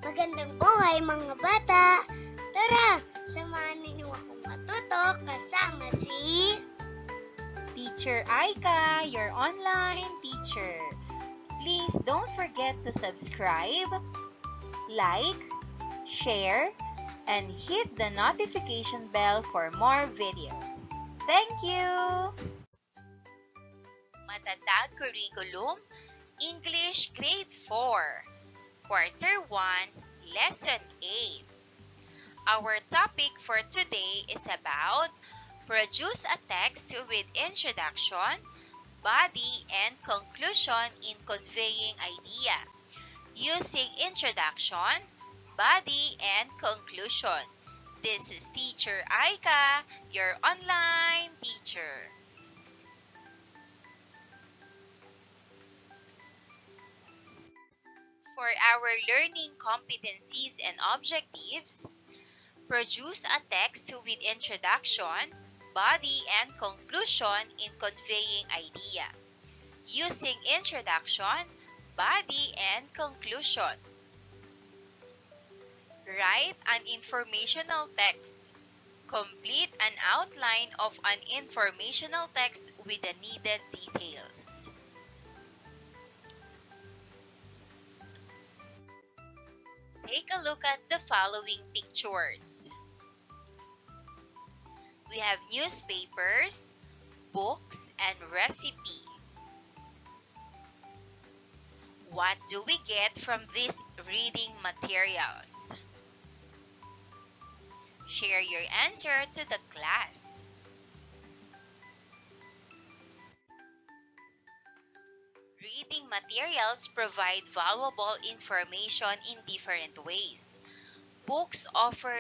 Magandang buhay mga bata! Tara, samahan ninyo akong matuto kasama si Teacher Aika, your online teacher. Please don't forget to subscribe, like, share, and hit the notification bell for more videos. Thank you! Matatag Curriculum, English Grade 4, Quarter 1, Lesson 8. Our topic for today is about produce a text with introduction, body, and conclusion in conveying idea, using introduction, body, and conclusion. This is Teacher Aika, your online teacher. For our learning competencies and objectives, produce a text with introduction, body, and conclusion in conveying idea, using introduction, body, and conclusion. Write an informational text. Complete an outline of an informational text with the needed details. Take a look at the following pictures. We have newspapers, books, and recipe. What do we get from these reading materials? Share your answer to the class. Reading materials provide valuable information in different ways. Books offer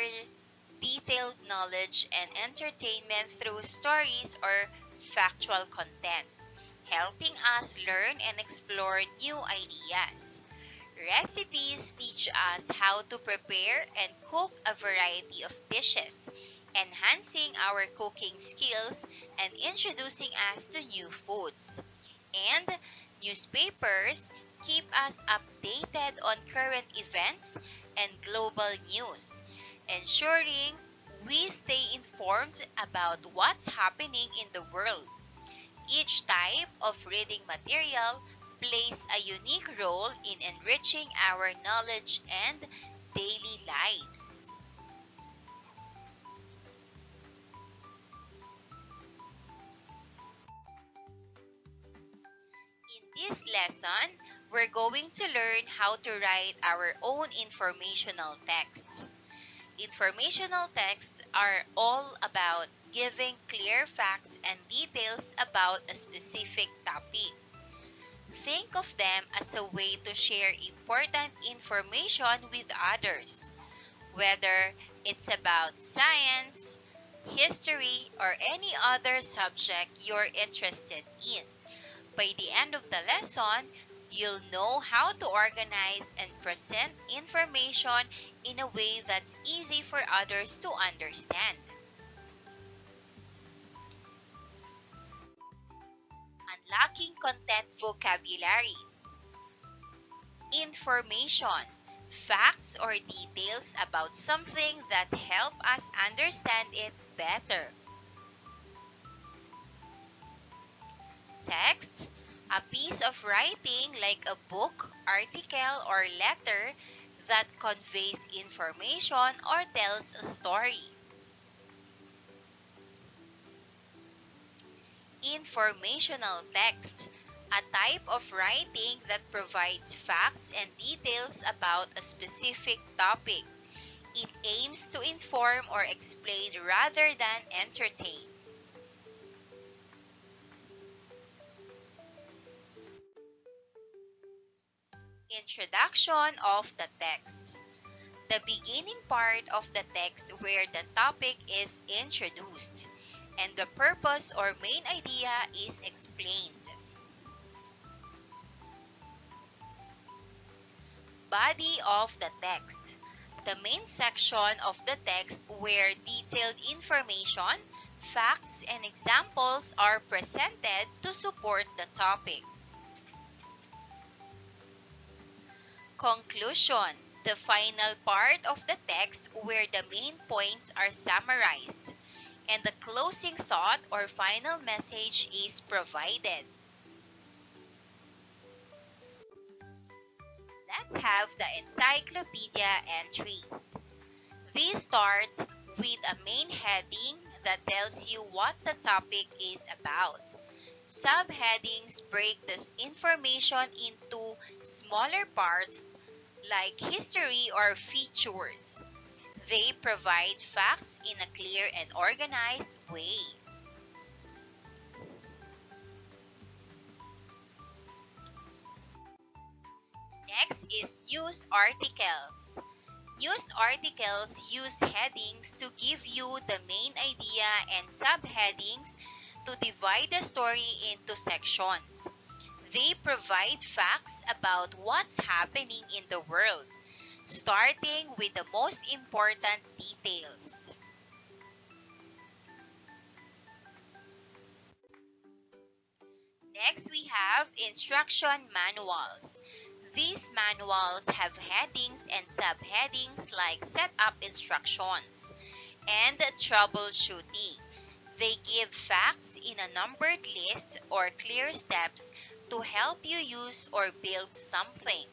detailed knowledge and entertainment through stories or factual content, helping us learn and explore new ideas. Recipes teach us how to prepare and cook a variety of dishes, enhancing our cooking skills and introducing us to new foods. And newspapers keep us updated on current events and global news, ensuring we stay informed about what's happening in the world. Each type of reading material plays a unique role in enriching our knowledge and daily lives. In this lesson, we're going to learn how to write our own informational texts. Informational texts are all about giving clear facts and details about a specific topic. Think of them as a way to share important information with others, whether it's about science, history, or any other subject you're interested in. By the end of the lesson, you'll know how to organize and present information in a way that's easy for others to understand. Unlocking content vocabulary. Information, facts or details about something that help us understand it better. Text, a piece of writing like a book, article, or letter that conveys information or tells a story. Informational text, a type of writing that provides facts and details about a specific topic. It aims to inform or explain rather than entertain. Introduction of the text. The beginning part of the text where the topic is introduced and the purpose or main idea is explained. Body of the text. The main section of the text where detailed information, facts, and examples are presented to support the topic. Conclusion, the final part of the text where the main points are summarized, and the closing thought or final message is provided. Let's have the encyclopedia entries. These start with a main heading that tells you what the topic is about. Subheadings break this information into smaller parts like history or features. They provide facts in a clear and organized way. Next is news articles. News articles use headings to give you the main idea and subheadings to divide the story into sections. They provide facts about what's happening in the world, starting with the most important details. Next, we have instruction manuals. These manuals have headings and subheadings like setup instructions and troubleshooting. They give facts in a numbered list or clear steps to help you use or build something.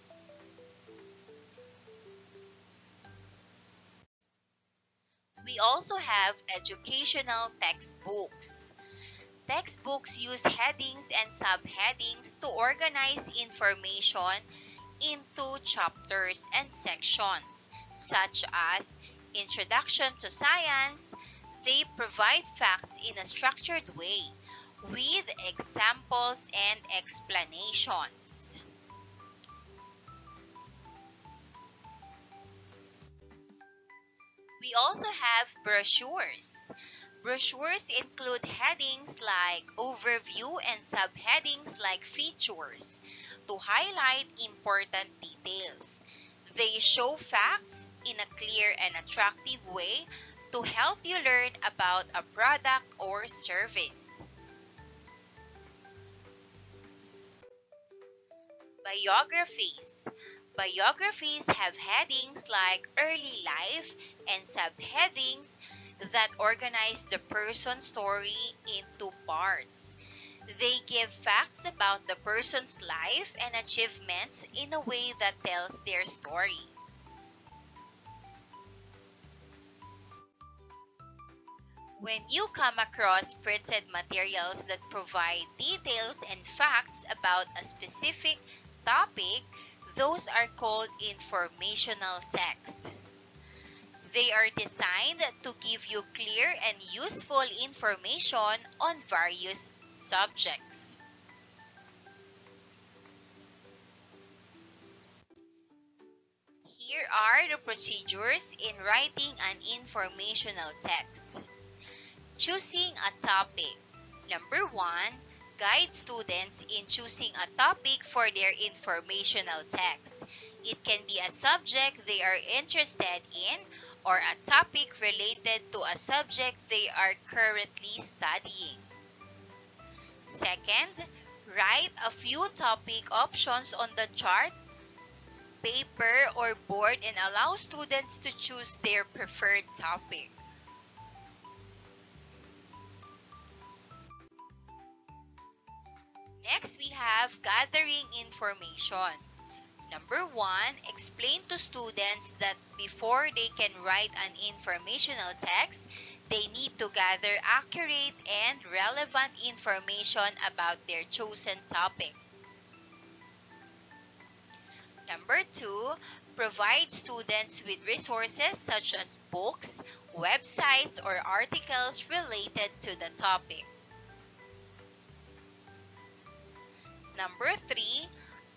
We also have educational textbooks. Textbooks use headings and subheadings to organize information into chapters and sections, such as Introduction to Science. They provide facts in a structured way with examples and explanations. We also have brochures. Brochures include headings like overview and subheadings like features to highlight important details. They show facts in a clear and attractive way to help you learn about a product or service. Biographies. Biographies have headings like early life and subheadings that organize the person's story into parts. They give facts about the person's life and achievements in a way that tells their story. When you come across printed materials that provide details and facts about a specific topic, those are called informational text. They are designed to give you clear and useful information on various subjects. Here are the procedures in writing an informational text. Choosing a topic. Number 1, guide students in choosing a topic for their informational text. It can be a subject they are interested in or a topic related to a subject they are currently studying. Second, write a few topic options on the chart, paper, or board and allow students to choose their preferred topic. Next, we have gathering information. Number 1, explain to students that before they can write an informational text, they need to gather accurate and relevant information about their chosen topic. Number 2, provide students with resources such as books, websites, or articles related to the topic. Number 3,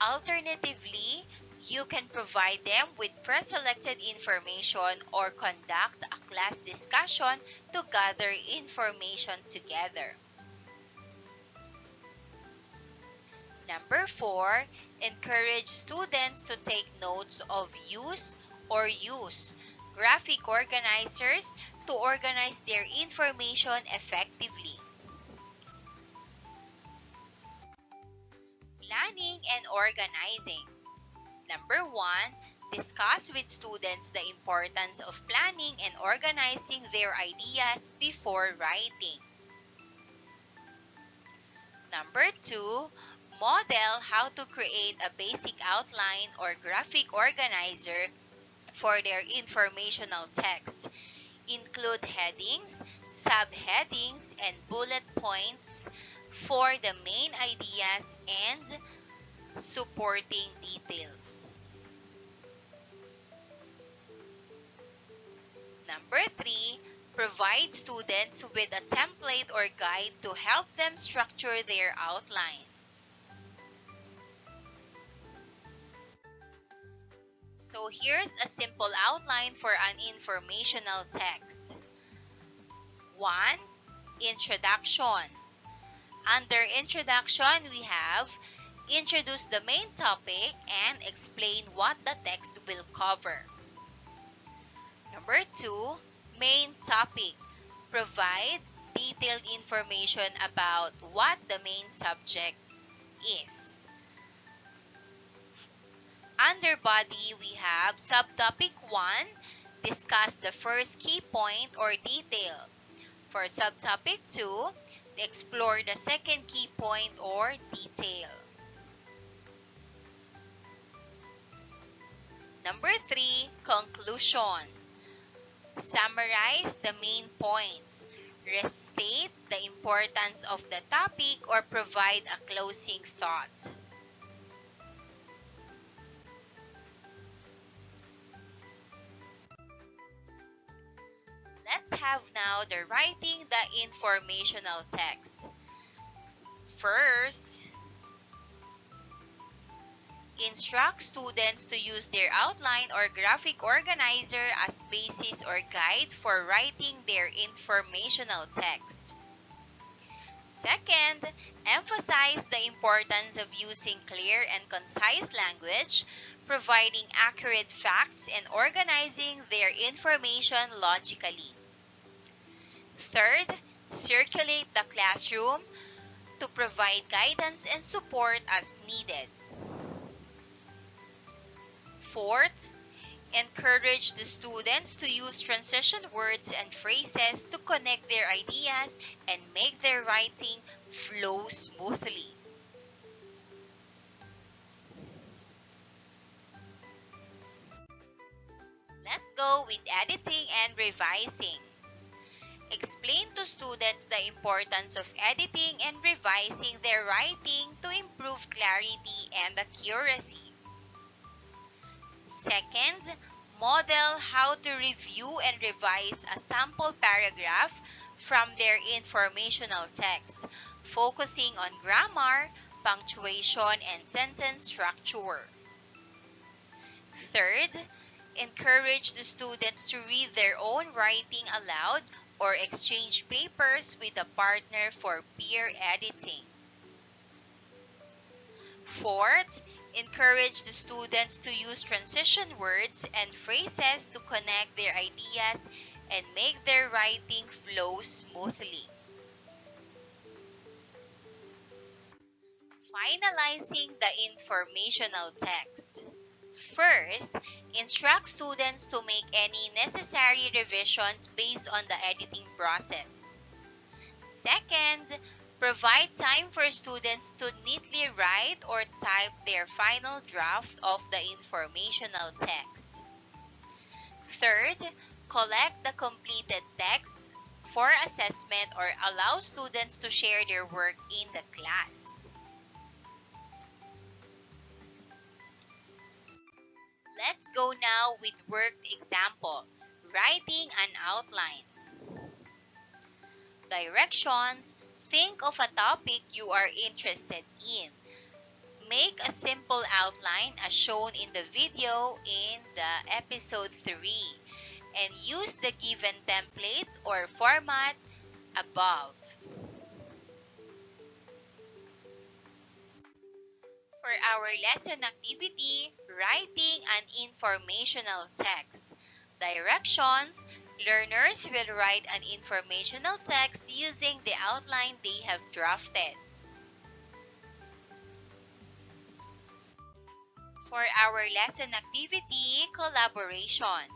alternatively, you can provide them with pre-selected information or conduct a class discussion to gather information together. Number 4, encourage students to take notes of use graphic organizers to organize their information effectively. Planning and organizing. Number 1, Discuss with students the importance of planning and organizing their ideas before writing. Number 2, model how to create a basic outline or graphic organizer for their informational text. Include headings, subheadings, and bullet points for the main ideas and supporting details. Number 3, provide students with a template or guide to help them structure their outline. So here's a simple outline for an informational text. 1. Introduction. Under introduction, we have introduce the main topic and explain what the text will cover. Number 2, main topic. Provide detailed information about what the main subject is. Under body, we have subtopic 1, discuss the first key point or detail. For subtopic 2, explore the second key point or detail. Number 3, conclusion. Summarize the main points. Restate the importance of the topic or provide a closing thought. Let's have now the writing the informational text. First, instruct students to use their outline or graphic organizer as basis or guide for writing their informational text. Second, emphasize the importance of using clear and concise language, providing accurate facts, and organizing their information logically. Third, circulate the classroom to provide guidance and support as needed. Fourth, encourage the students to use transition words and phrases to connect their ideas and make their writing flow smoothly. Let's go with editing and revising. Explain to students the importance of editing and revising their writing to improve clarity and accuracy. Second, model how to review and revise a sample paragraph from their informational text, focusing on grammar, punctuation, and sentence structure. Third, encourage the students to read their own writing aloud or exchange papers with a partner for peer editing. Fourth, encourage the students to use transition words and phrases to connect their ideas and make their writing flow smoothly. Finalizing the informational text. First, instruct students to make any necessary revisions based on the editing process. Second, provide time for students to neatly write or type their final draft of the informational text. Third, collect the completed texts for assessment or allow students to share their work in the class. Let's go now with worked example, writing an outline. Directions. Think of a topic you are interested in. Make a simple outline as shown in the video in the episode 3 and use the given template or format above. For our lesson activity, writing an informational text. Directions. Learners will write an informational text using the outline they have drafted. For our lesson activity, collaboration.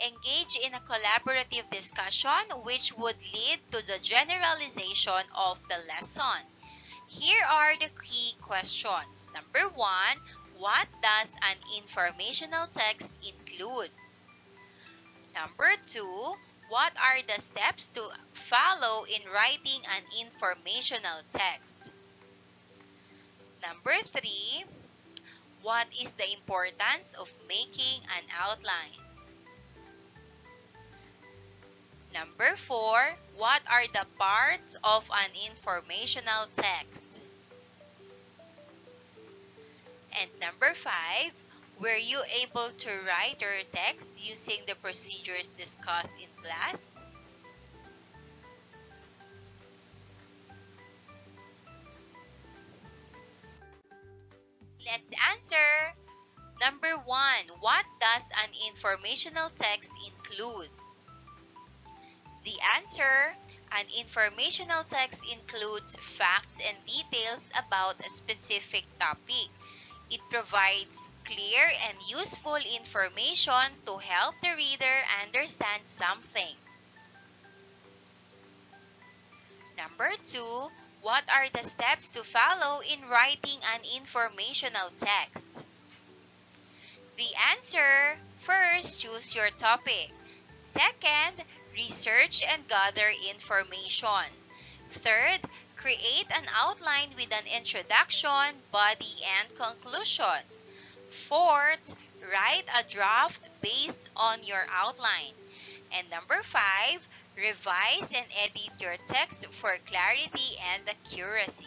Engage in a collaborative discussion which would lead to the generalization of the lesson. Here are the key questions. Number 1, what does an informational text include? Number 2, what are the steps to follow in writing an informational text? Number 3, what is the importance of making an outline? Number 4, what are the parts of an informational text? And number 5, were you able to write your text using the procedures discussed in class? Let's answer. Number 1, what does an informational text include? The answer, an informational text includes facts and details about a specific topic. It provides clear and useful information to help the reader understand something. Number 2, what are the steps to follow in writing an informational text? The answer, first, choose your topic. Second, research and gather information. Third, create an outline with an introduction, body, and conclusion. Fourth, write a draft based on your outline. And number 5, revise and edit your text for clarity and accuracy.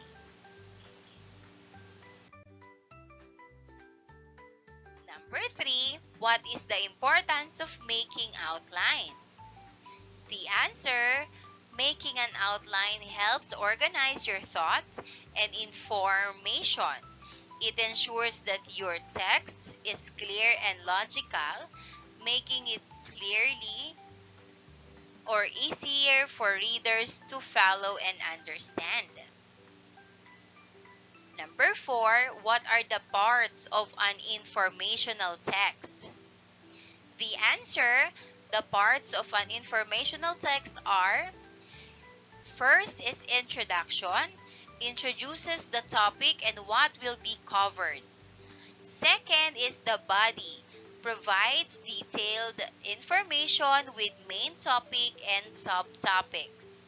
Number 3, what is the importance of making outline? The answer, making an outline helps organize your thoughts and information. It ensures that your text is clear and logical, making it clearly or easier for readers to follow and understand. Number 4, what are the parts of an informational text? The answer, the parts of an informational text are: first is introduction, introduces the topic and what will be covered. Second is the body, provides detailed information with main topic and subtopics.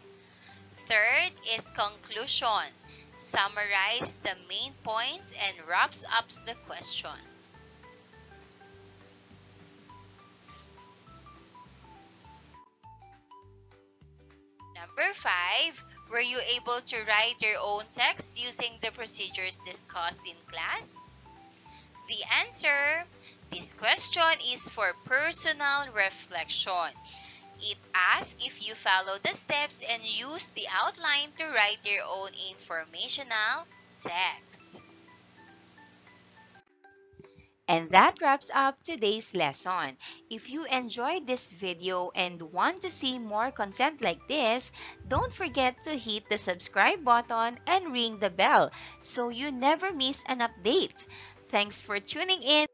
Third is conclusion, summarize the main points and wraps up the question. Number 5, were you able to write your own text using the procedures discussed in class? The answer, this question is for personal reflection. It asks if you follow the steps and use the outline to write your own informational text. And that wraps up today's lesson. If you enjoyed this video and want to see more content like this, don't forget to hit the subscribe button and ring the bell so you never miss an update. Thanks for tuning in.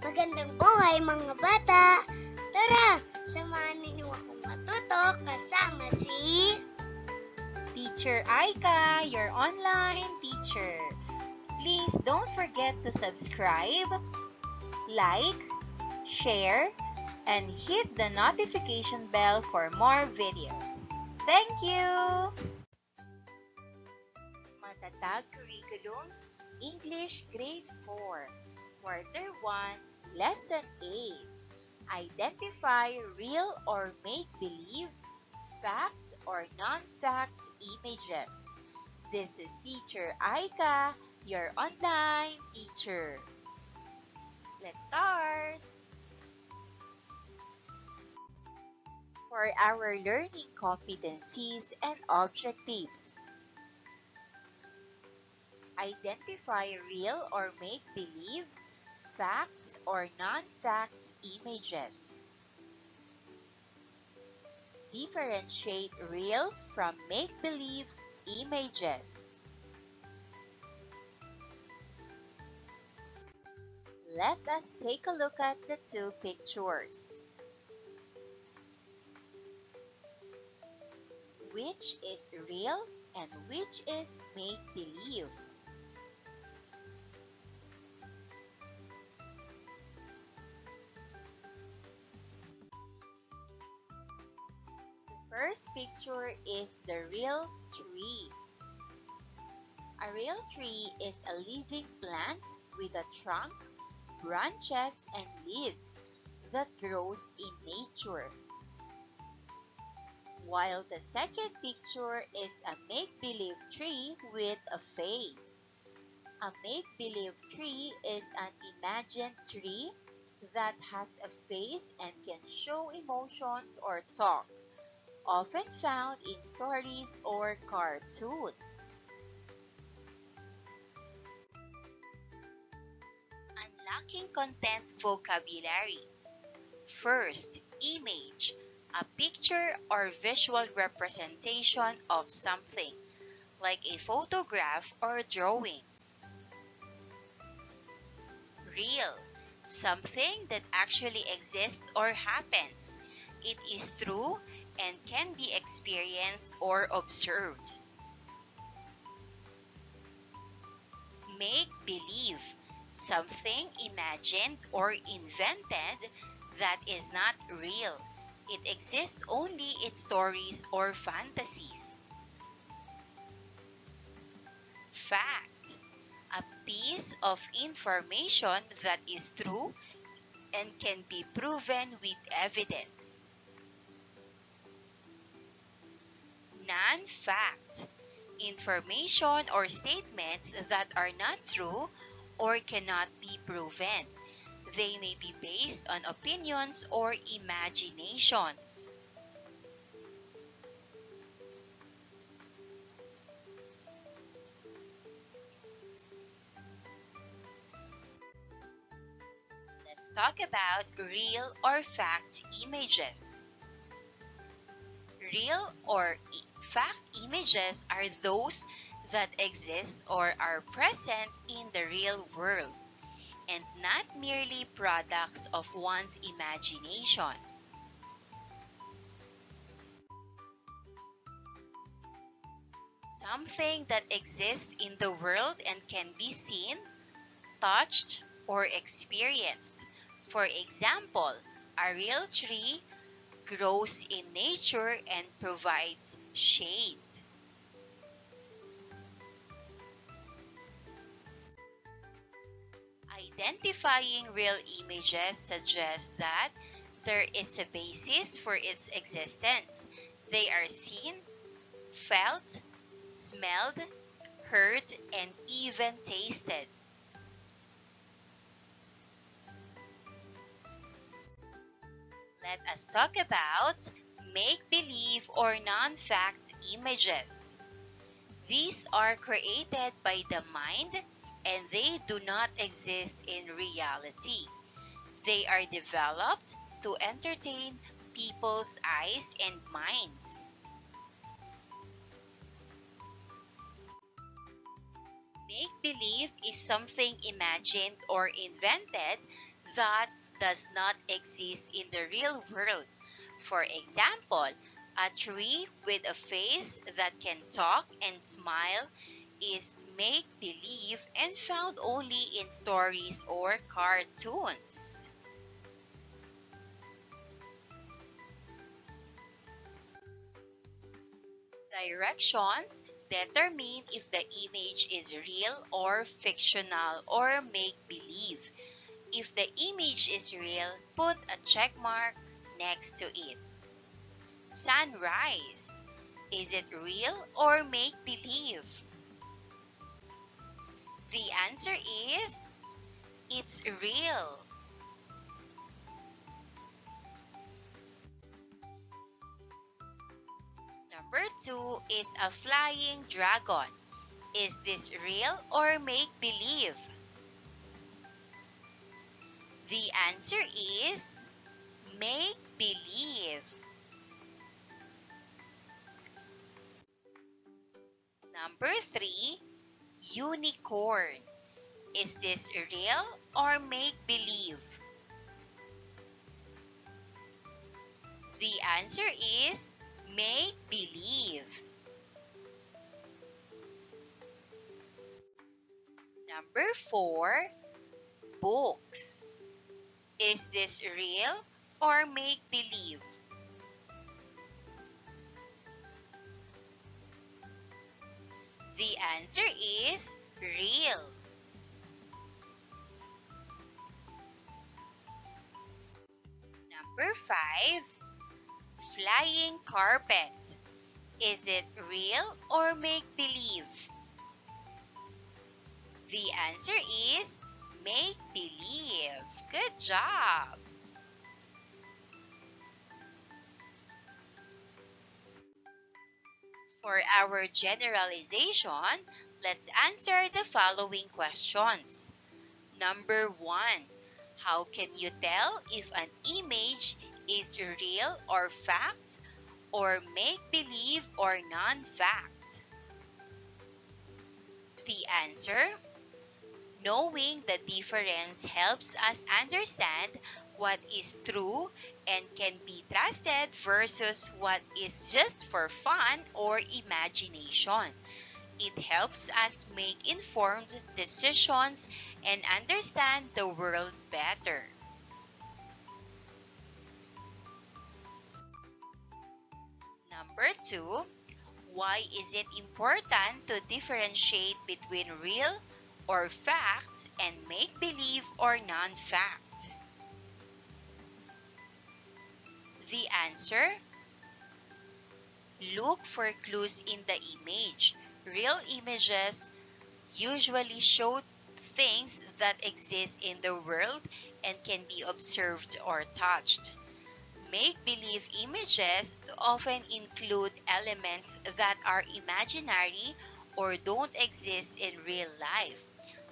Magandang buhay mga bata! Tara, samahan ninyo akong matuto kasama si Teacher Aika, your online teacher. Please don't forget to subscribe, like, share, and hit the notification bell for more videos. Thank you! Matatag Curriculum, English Grade 4, Quarter 1, Lesson 8. Identify real or make-believe, facts or non-facts images. This is Teacher Aika, your online teacher. Let's start! For our learning competencies and objectives, identify real or make-believe, facts or non-facts images. Differentiate real from make-believe images. Let us take a look at the two pictures. Which is real and which is make-believe? The first picture is the real tree. A real tree is a living plant with a trunk, branches, and leaves that grows in nature. While the second picture is a make-believe tree with a face. A make-believe tree is an imagined tree that has a face and can show emotions or talk, often found in stories or cartoons. Unlocking content vocabulary. First, image. A picture or visual representation of something, like a photograph or drawing. Real. Something that actually exists or happens. It is true and can be experienced or observed. Make-believe. Something imagined or invented that is not real. It exists only in stories or fantasies. Fact. A piece of information that is true and can be proven with evidence. Non-fact. Information or statements that are not true or cannot be proven. They may be based on opinions or imaginations. Let's talk about real or fact images. Real or fact images are those that exist or are present in the real world, and not merely products of one's imagination. Something that exists in the world and can be seen, touched, or experienced. For example, a real tree grows in nature and provides shade. Identifying real images suggests that there is a basis for its existence. They are seen, felt, smelled, heard, and even tasted. Let us talk about make-believe or non-fact images. These are created by the mind and they do not exist in reality. They are developed to entertain people's eyes and minds. Make-believe is something imagined or invented that does not exist in the real world. For example, a tree with a face that can talk and smile is make-believe and found only in stories or cartoons. Directions determine if the image is real or fictional or make-believe. If the image is real, put a check mark next to it. Sunrise. Is it real or make-believe? The answer is, it's real. Number 2 is a flying dragon. Is this real or make-believe? The answer is make-believe. Number 3, unicorn. Is this real or make-believe? The answer is make-believe. Number 4, books. Is this real or make-believe? The answer is real. Number 5, flying carpet. Is it real or make-believe? The answer is make-believe. Good job! For our generalization, let's answer the following questions. Number 1, how can you tell if an image is real or fact, or make-believe or non-fact? The answer: knowing the difference helps us understand what is true and can be trusted versus what is just for fun or imagination. It helps us make informed decisions and understand the world better. Number 2, why is it important to differentiate between real or facts and make-believe or non-fact? The answer: look for clues in the image. Real images usually show things that exist in the world and can be observed or touched. Make-believe images often include elements that are imaginary or don't exist in real life,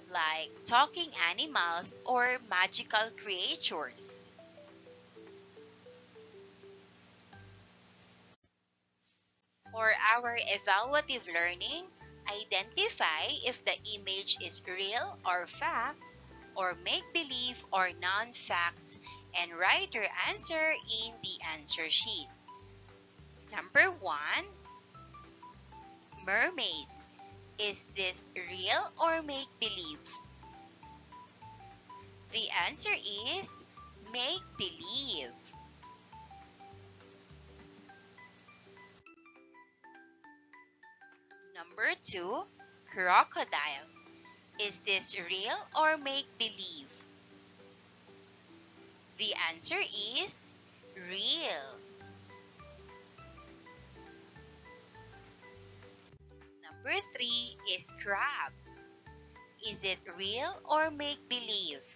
like talking animals or magical creatures. For our evaluative learning, identify if the image is real or fact, or make-believe or non-fact, and write your answer in the answer sheet. Number 1, mermaid. Is this real or make-believe? The answer is make-believe. Number 2, crocodile. Is this real or make-believe? The answer is real. Number 3 is crab. Is it real or make-believe?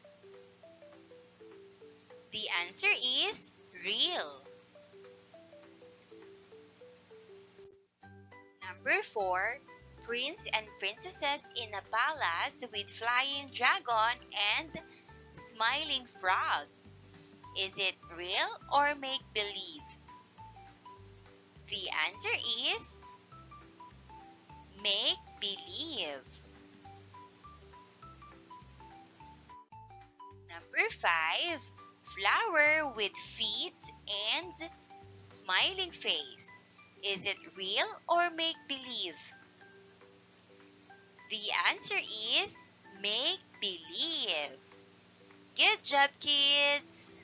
The answer is real. Number 4, prince and princesses in a palace with flying dragon and smiling frog. Is it real or make-believe? The answer is make-believe. Number 5, flower with feet and smiling face. Is it real or make-believe? The answer is make-believe. Good job, kids!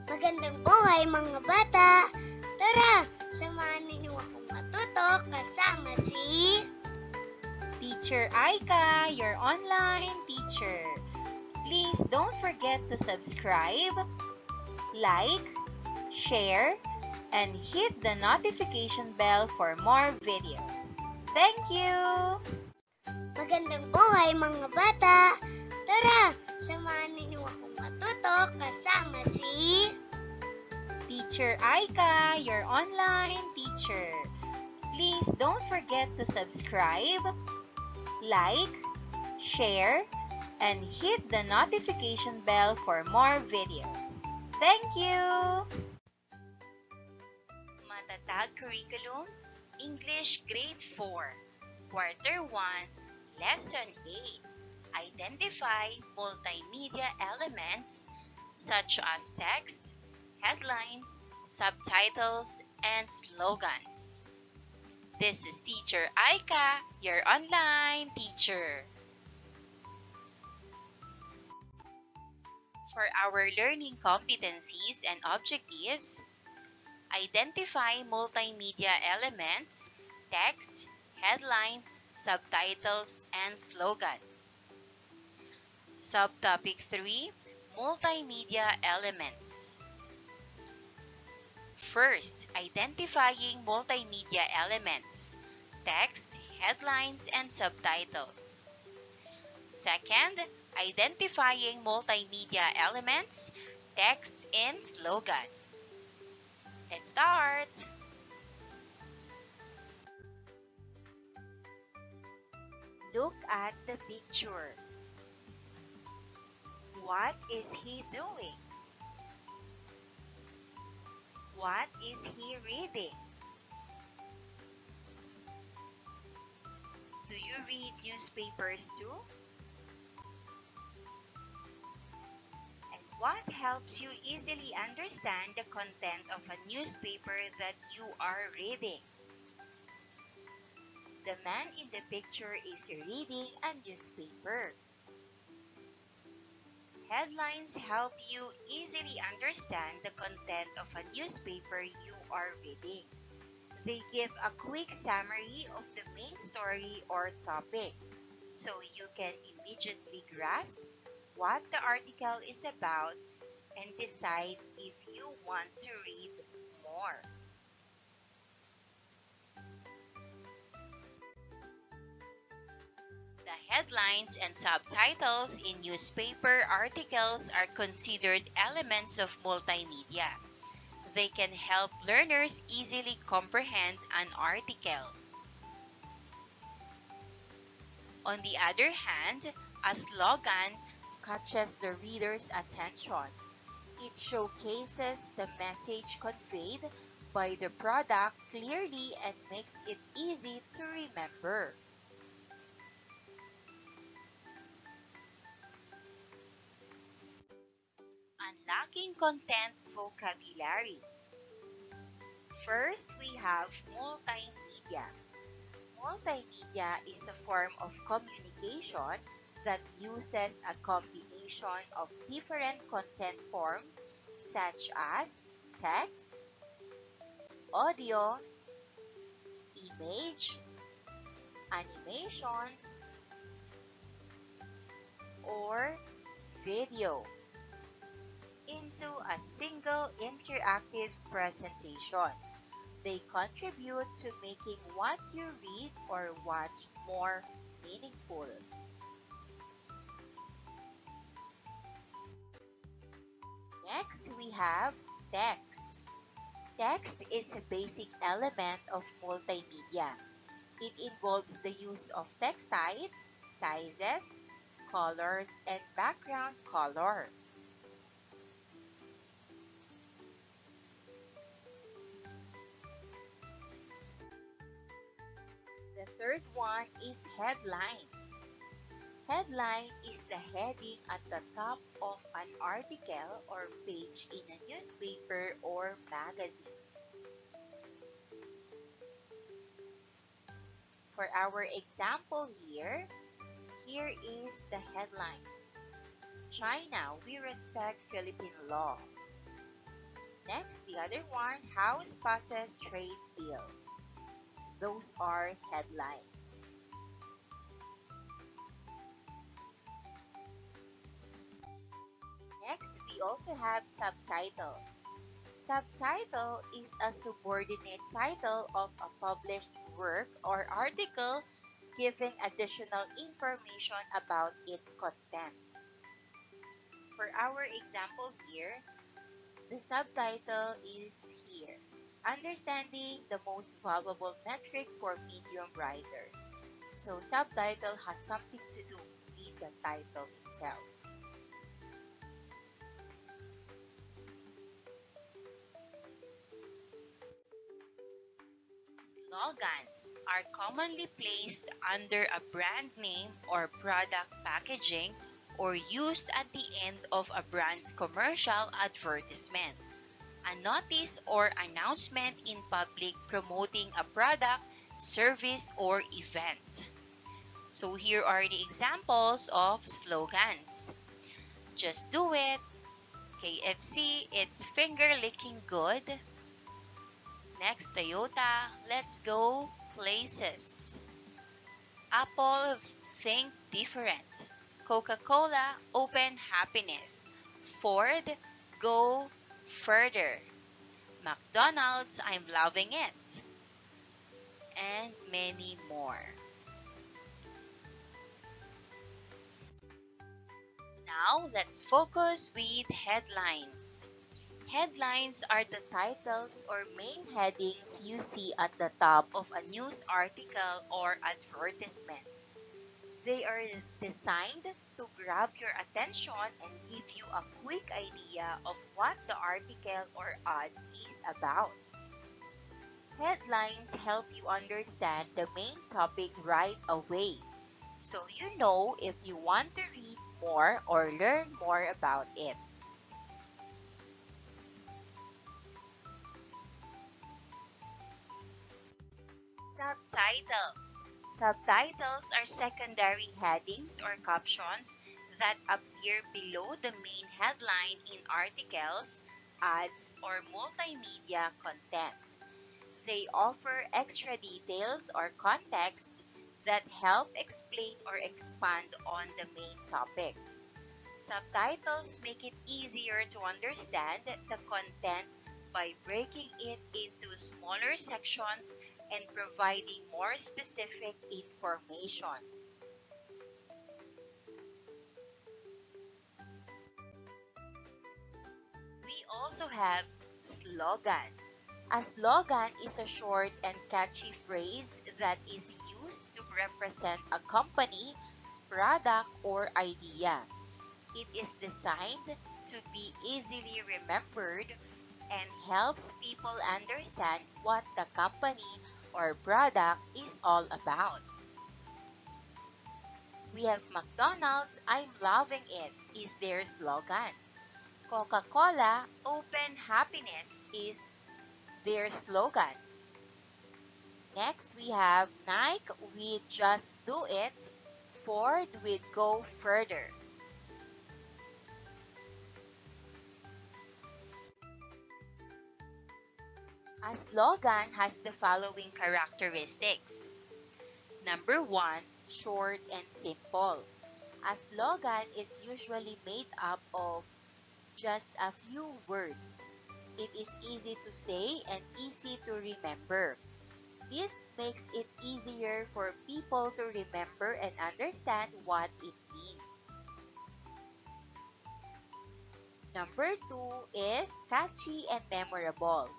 Magandang buhay mga bata! Tara, samahan ninyo akong matuto kasama si Teacher Aika, your online teacher. Please don't forget to subscribe, like, share, and hit the notification bell for more videos. Thank you! Magandang buhay mga bata! Tara, samahan ninyo akong matuto kasama si Teacher Aika, your online teacher. Please don't forget to subscribe, like, share, and hit the notification bell for more videos. Thank you! Matatag Curriculum, English Grade 4, Quarter 1, Lesson 8. Identify multimedia elements such as text, headlines, subtitles, and slogans. This is Teacher Aika, your online teacher. For our learning competencies and objectives, identify multimedia elements, text, headlines, subtitles, and slogan. Subtopic 3, multimedia elements. First, identifying multimedia elements, text, headlines, and subtitles. Second, identifying multimedia elements, text, and slogan. Let's start! Look at the picture. What is he doing? What is he reading? Do you read newspapers too? And what helps you easily understand the content of a newspaper that you are reading? The man in the picture is reading a newspaper. Headlines help you easily understand the content of a newspaper you are reading. They give a quick summary of the main story or topic, so you can immediately grasp what the article is about and decide if you want to read more. The headlines and subtitles in newspaper articles are considered elements of multimedia. They can help learners easily comprehend an article. On the other hand, a slogan catches the reader's attention. It showcases the message conveyed by the product clearly and makes it easy to remember. Unlocking content vocabulary. First, we have multimedia. Multimedia is a form of communication that uses a combination of different content forms such as text, audio, image, animations, or video into a single interactive presentation. They contribute to making what you read or watch more meaningful. Next, we have text. Text is a basic element of multimedia. It involves the use of text types, sizes, colors, and background color. The third one is headline. Headline is the heading at the top of an article or page in a newspaper or magazine. For our example here is the headline. China, we respect Philippine laws. Next, the other one, House passes trade bill. Those are headlines. Next, we also have subtitle. Subtitle is a subordinate title of a published work or article giving additional information about its content. For our example here, the subtitle is here. Understanding the most valuable metric for medium writers. So subtitle has something to do with the title itself. slogans are commonly placed under a brand name or product packaging or used at the end of a brand's commercial advertisement. A notice or announcement in public promoting a product, service, or event. So here are the examples of slogans. Just do it. KFC, it's finger licking good. Next, Toyota, let's go places. Apple, think different. Coca-Cola, open happiness. Ford, go further. McDonald's, I'm loving it. And many more. Now, let's focus with headlines. Headlines are the titles or main headings you see at the top of a news article or advertisement. They are designed to grab your attention and give you a quick idea of what the article or ad is about. Headlines help you understand the main topic right away, so you know if you want to read more or learn more about it. Subtitles. Subtitles are secondary headings or captions that appear below the main headline in articles, ads, or multimedia content. They offer extra details or context that help explain or expand on the main topic. Subtitles make it easier to understand the content by breaking it into smaller sections and providing more specific information. We also have slogan. A slogan is a short and catchy phrase that is used to represent a company, product, or idea. It is designed to be easily remembered and helps people understand what the company or product is all about. We have McDonald's, I'm loving it, is their slogan. Coca-Cola, open happiness, is their slogan. Next, we have Nike with just do it, Ford with go further. A slogan has the following characteristics. Number 1, short and simple. A slogan is usually made up of just a few words. It is easy to say and easy to remember. This makes it easier for people to remember and understand what it means. Number 2 is catchy and memorable.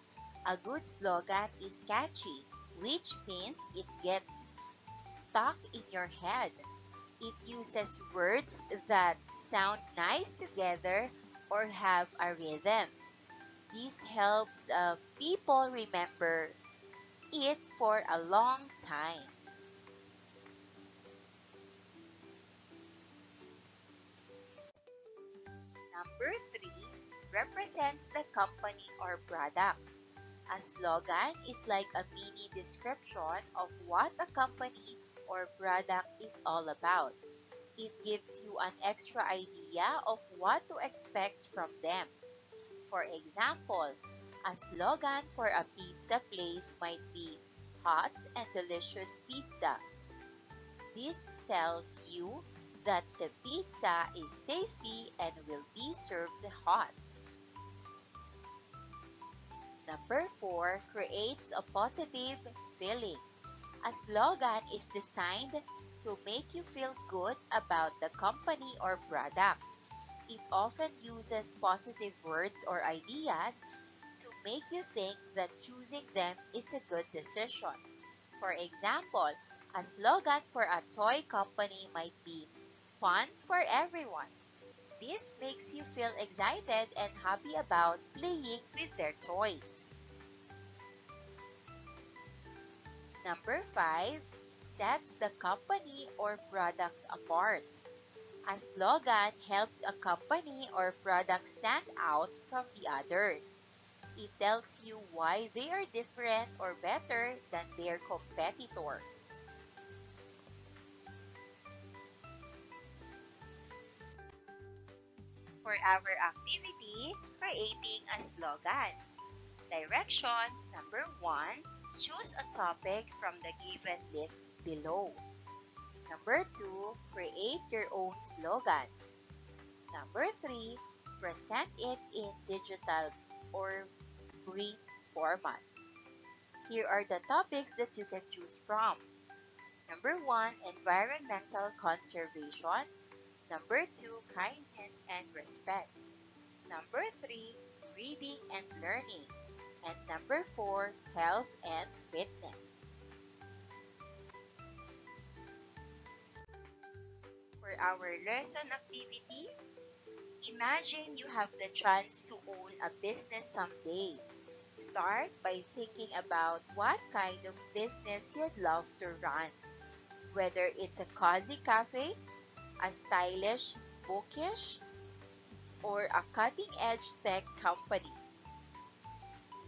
A good slogan is catchy, which means it gets stuck in your head. It uses words that sound nice together or have a rhythm. This helps people remember it for a long time. Number 3 represents the company or product. A slogan is like a mini description of what a company or product is all about. It gives you an extra idea of what to expect from them. For example, a slogan for a pizza place might be hot and delicious pizza. This tells you that the pizza is tasty and will be served hot. Number 4 creates a positive feeling. A slogan is designed to make you feel good about the company or product. It often uses positive words or ideas to make you think that choosing them is a good decision. For example, a slogan for a toy company might be fun for everyone. This makes you feel excited and happy about playing with their toys. Number 5, sets the company or product apart. A slogan helps a company or product stand out from the others. It tells you why they are different or better than their competitors. For our activity, creating a slogan. Directions. Number 1, choose a topic from the given list below. Number 2, create your own slogan. Number 3, present it in digital or print format. Here are the topics that you can choose from. Number 1, environmental conservation. Number 2, kindness and respect. Number 3, reading and learning. And number 4, health and fitness. For our lesson activity, imagine you have the chance to own a business someday. Start by thinking about what kind of business you'd love to run. Whether it's a cozy cafe, a stylish, bookish, or a cutting-edge tech company.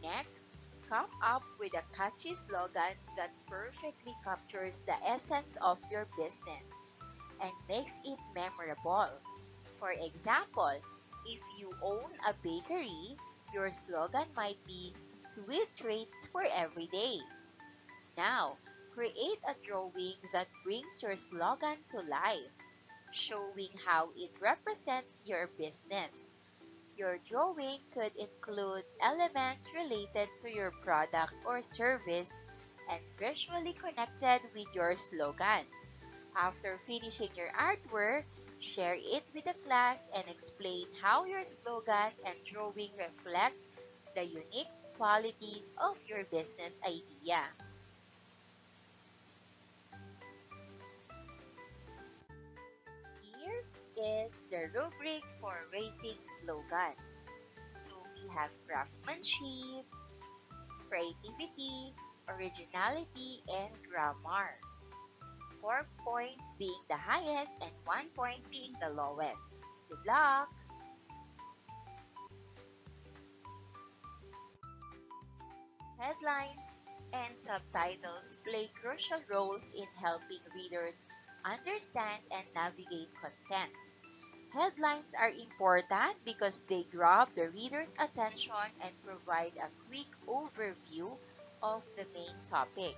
Next, come up with a catchy slogan that perfectly captures the essence of your business and makes it memorable. For example, if you own a bakery, your slogan might be "Sweet treats for every day." Now, create a drawing that brings your slogan to life, showing how it represents your business. Your drawing could include elements related to your product or service and visually connected with your slogan. After finishing your artwork, share it with the class and explain how your slogan and drawing reflect the unique qualities of your business idea. Here is the rubric for rating slogan. So we have craftsmanship, creativity, originality, and grammar. 4 points being the highest and 1 point being the lowest. Good luck! Headlines and subtitles play crucial roles in helping readers understand and navigate content. Headlines are important because they grab the reader's attention and provide a quick overview of the main topic.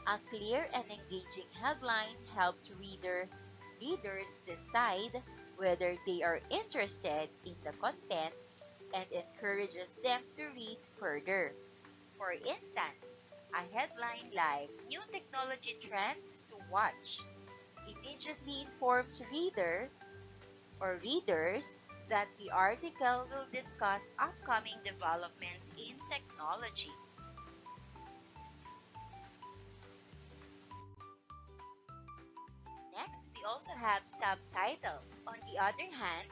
A clear and engaging headline helps readers decide whether they are interested in the content and encourages them to read further. For instance, a headline like "New Technology Trends to Watch" immediately informs readers that the article will discuss upcoming developments in technology. Next, we also have subtitles. On the other hand,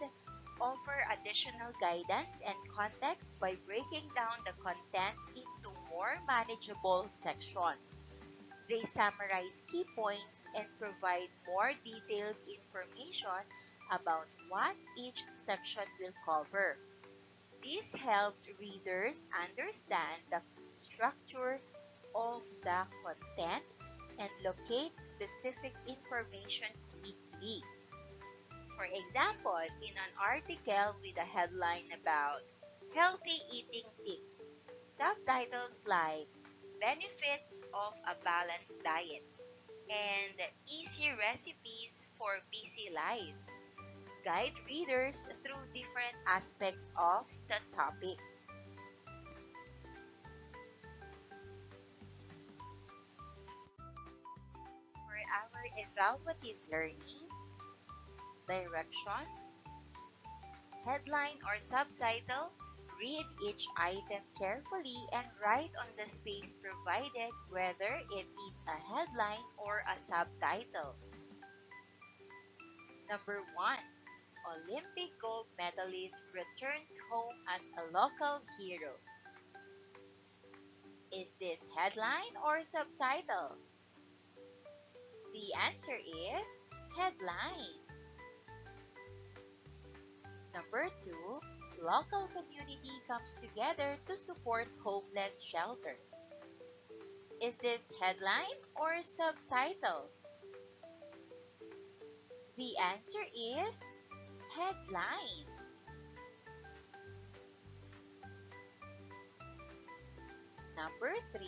offer additional guidance and context by breaking down the content into more manageable sections. They summarize key points and provide more detailed information about what each section will cover. This helps readers understand the structure of the content and locate specific information quickly. For example, in an article with a headline about healthy eating tips, subtitles like "Benefits of a Balanced Diet" and "Easy Recipes for Busy Lives" guide readers through different aspects of the topic. For our evaluative learning, directions, headline or subtitle, read each item carefully and write on the space provided whether it is a headline or a subtitle. Number 1. Olympic gold medalist returns home as a local hero. Is this headline or subtitle? The answer is headline. Number 2, local community comes together to support homeless shelter. Is this headline or subtitle? The answer is headline. Number 3,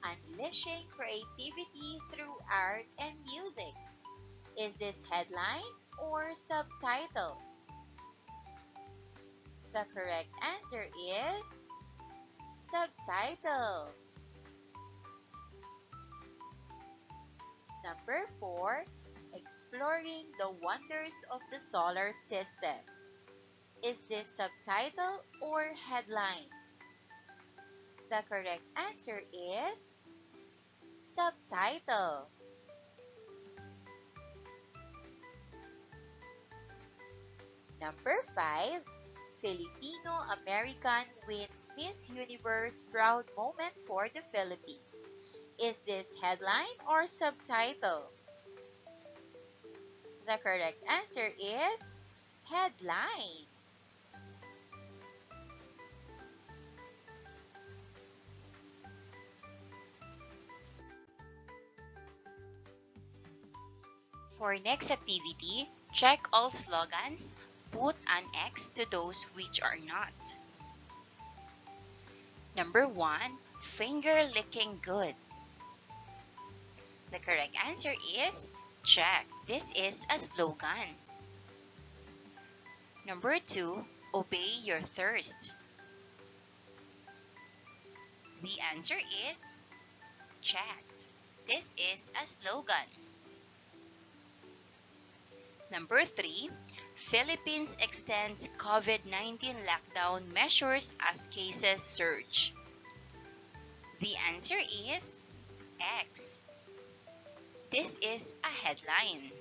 unleashing creativity through art and music. Is this headline or subtitle? The correct answer is subtitle. Number 4, exploring the wonders of the solar system. Is this subtitle or headline? The correct answer is subtitle. Number 5, Filipino-American wins Miss Universe proud moment for the Philippines. Is this headline or subtitle? The correct answer is headline. For next activity, check all slogans, put an X to those which are not. Number 1, finger licking good. The correct answer is check. This is a slogan. Number 2, obey your thirst. The answer is checked. This is a slogan. Number 3, Philippines extends COVID-19 lockdown measures as cases surge. The answer is X. This is a headline.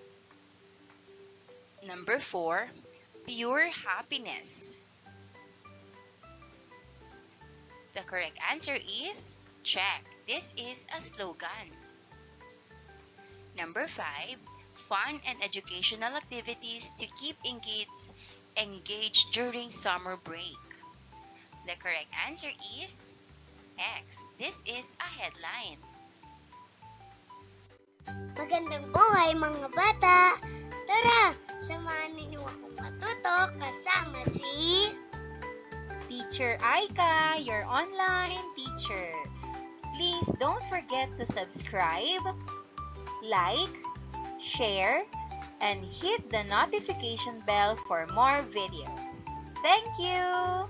Number 4, pure happiness. The correct answer is check. This is a slogan. Number 5, fun and educational activities to keep engaged during summer break. The correct answer is X. This is a headline. Magandang buhay mga bata! Tara, samahan ninyo akong matuto kasama si Teacher Aika, your online teacher. Please don't forget to subscribe, like, share, and hit the notification bell for more videos. Thank you!